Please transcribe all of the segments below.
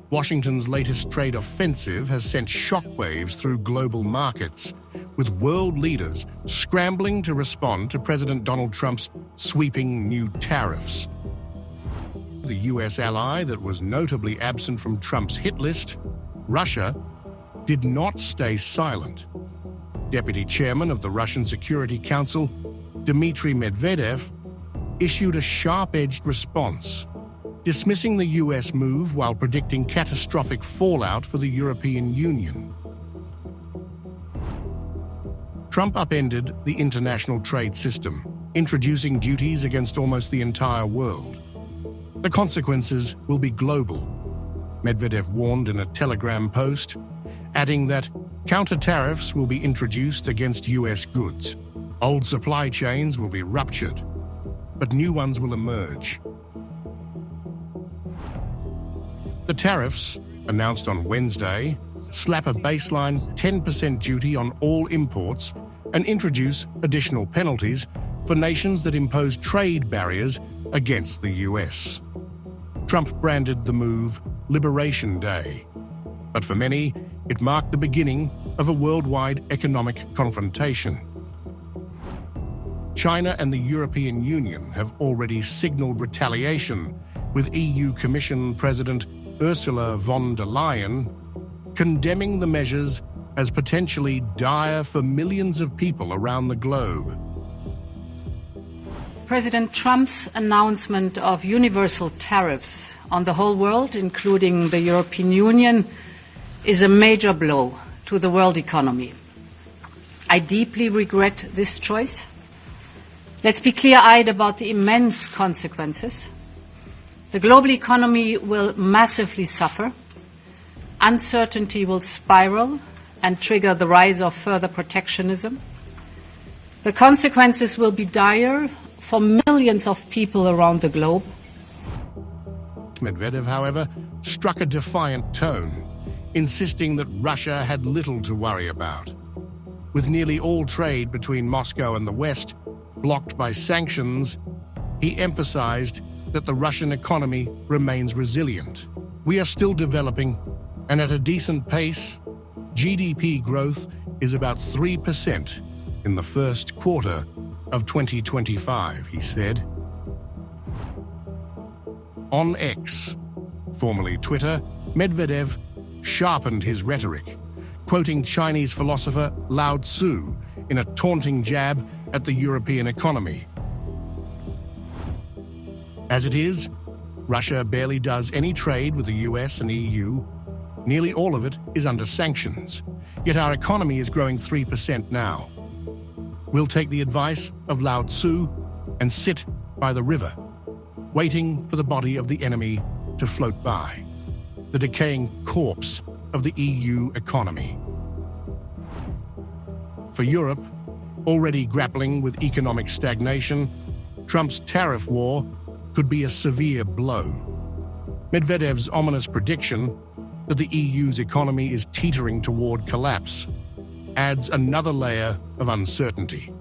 Washington's latest trade offensive has sent shockwaves through global markets, with world leaders scrambling to respond to President Donald Trump's sweeping new tariffs. The US ally that was notably absent from Trump's hit list, Russia, did not stay silent. Deputy Chairman of the Russian Security Council, Dmitry Medvedev, issued a sharp-edged response, dismissing the US move while predicting catastrophic fallout for the European Union. Trump upended the international trade system, introducing duties against almost the entire world. The consequences will be global, Medvedev warned in a Telegram post, adding that counter-tariffs will be introduced against US goods. Old supply chains will be ruptured, but new ones will emerge. The tariffs, announced on Wednesday, slap a baseline 10% duty on all imports and introduce additional penalties for nations that impose trade barriers against the US. Trump branded the move Liberation Day, but for many, it marked the beginning of a worldwide economic confrontation. China and the European Union have already signaled retaliation, with EU Commission President Ursula von der Leyen condemning the measures as potentially dire for millions of people around the globe. President Trump's announcement of universal tariffs on the whole world, including the European Union, is a major blow to the world economy. I deeply regret this choice. Let's be clear-eyed about the immense consequences. The global economy will massively suffer. Uncertainty will spiral and trigger the rise of further protectionism. The consequences will be dire for millions of people around the globe. Medvedev, however, struck a defiant tone, insisting that Russia had little to worry about. With nearly all trade between Moscow and the West blocked by sanctions, he emphasized that the Russian economy remains resilient. We are still developing, and at a decent pace. GDP growth is about 3% in the first quarter of 2025, he said. On X, formerly Twitter, Medvedev sharpened his rhetoric, quoting Chinese philosopher Lao Tzu in a taunting jab at the European economy. As it is, Russia barely does any trade with the US and EU. Nearly all of it is under sanctions, yet our economy is growing 3% now. We'll take the advice of Lao Tzu and sit by the river, waiting for the body of the enemy to float by, the decaying corpse of the EU economy. For Europe, already grappling with economic stagnation, Trump's tariff war could be a severe blow. Medvedev's ominous prediction that the EU's economy is teetering toward collapse adds another layer of uncertainty.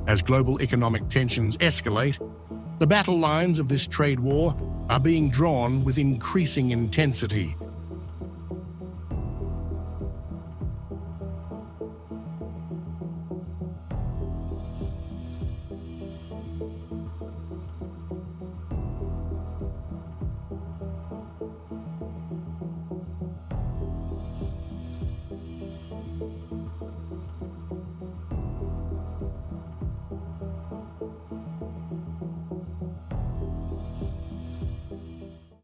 As global economic tensions escalate, the battle lines of this trade war are being drawn with increasing intensity,